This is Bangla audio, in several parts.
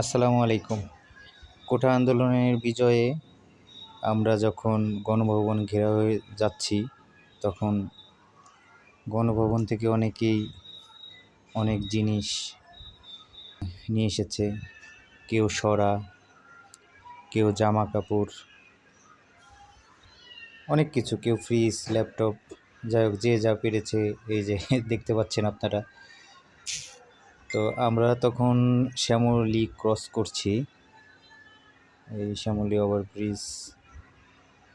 আসসালামু আলাইকুম। কোটা আন্দোলনের বিজয়ে আমরা যখন গণভবন ঘেরাও হয়ে যাচ্ছি, তখন গণভবন থেকে অনেকেই অনেক জিনিস নিয়ে এসেছে। কেউ সরা, কেউ জামা কাপড়, অনেক কিছু, কেউ ফ্রিজ, ল্যাপটপ, যাই হোক যে যা পেরেছে। এই যে দেখতে পাচ্ছেন আপনারা। তো আমরা তখন শ্যামলী ক্রস করছি, এই Shyamoli overbridge,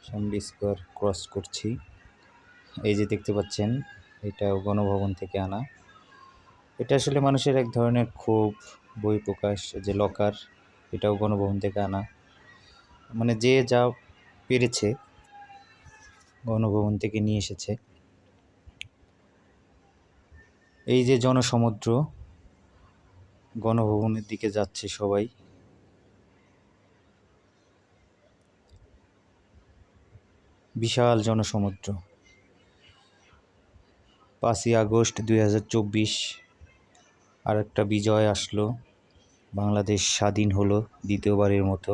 Shyamoli square cross করছি। এই যে দেখতে পাচ্ছেন, এটাও গণভবন থেকে আনা। এটা আসলে মানুষের এক ধরনের ক্ষোভ, বহিঃপ্রকাশ, যে লকার, এটাও গণভবন থেকে আনা। মানে যে যা পেরেছে গণভবন থেকে নিয়ে এসেছে। এই যে জনসমুদ্র, গণভবনের দিকে যাচ্ছে সবাই। বিশাল জনসমুদ্র। 5ই আগস্ট 2024 আর একটা বিজয় আসলো, বাংলাদেশ স্বাধীন হলো দ্বিতীয়বারের মতো।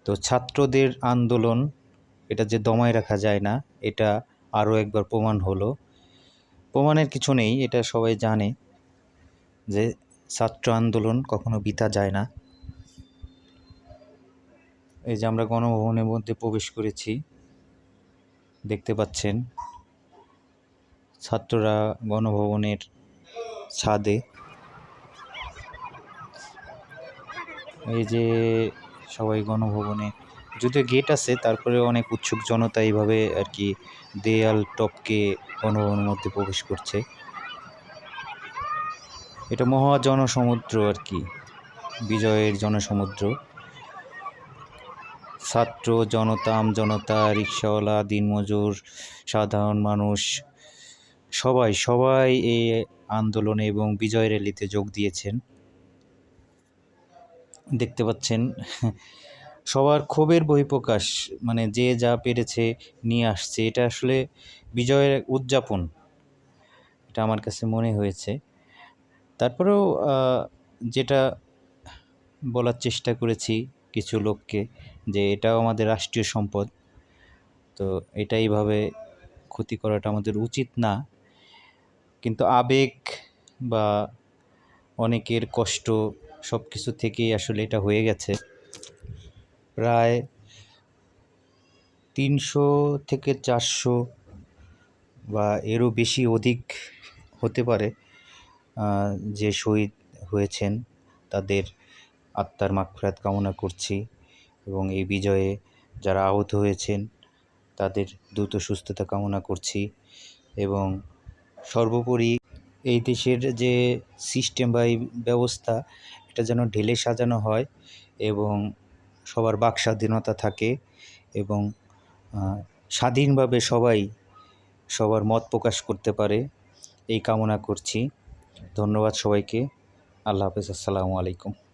তো ছাত্রদের আন্দোলন, এটা যে দমায় রাখা যায় না, এটা আরও একবার প্রমাণ হলো। প্রমাণের কিছু নেই, এটা সবাই জানে যে ছাত্র আন্দোলন কখনো বৃথা যায় না। এই যে আমরা গণভবনের মধ্যে প্রবেশ করেছি, দেখতে পাচ্ছেন ছাত্ররা গণভবনের ছাদে। এই যে সবাই গণভবনে, যদিও গেট আছে, তারপরে অনেক উৎসুক জনতা এইভাবে আর কি দেয়াল টপকে গণভবনের মধ্যে প্রবেশ করছে। এটা মহা জনসমুদ্র আর কি, বিজয়ের জনসমুদ্র। ছাত্র জনতা, আমজনতা, রিক্সাওয়ালা, দিনমজুর, সাধারণ মানুষ, সবাই এই আন্দোলনে এবং বিজয় র্যালিতে যোগ দিয়েছেন। দেখতে পাচ্ছেন সবার ক্ষোভের বহিঃপ্রকাশ, মানে যে যা পেরেছে নিয়ে আসছে। এটা আসলে বিজয়ের উদযাপন, এটা আমার কাছে মনে হয়েছে। তারপরেও যেটা বলার চেষ্টা করেছি কিছু লোককে, যে এটাও আমাদের রাষ্ট্রীয় সম্পদ, তো এটা এইভাবে ক্ষতি করাটা আমাদের উচিত না। কিন্তু আবেগ বা অনেকের কষ্ট সব কিছু থেকেই আসলে এটা হয়ে গেছে। প্রায় 300 থেকে 400 বা এরও বেশি অধিক হতে পারে যে শহীদ হয়েছেন, তাদের আত্মার মাগফিরাত কামনা করছি। এবং এই বিজয়ে যারা আহত হয়েছেন তাদের দ্রুত সুস্থতা কামনা করছি। এবং সর্বোপরি এই দেশের যে সিস্টেম বা এই ব্যবস্থা, এটা যেন ঢেলে সাজানো হয় এবং সবার বাক স্বাধীনতা থাকে এবং স্বাধীনভাবে সবাই সবার মত প্রকাশ করতে পারে, এই কামনা করছি। ধন্যবাদ সবাইকে। আল্লাহ হাফেজ। আসসালামু আলাইকুম।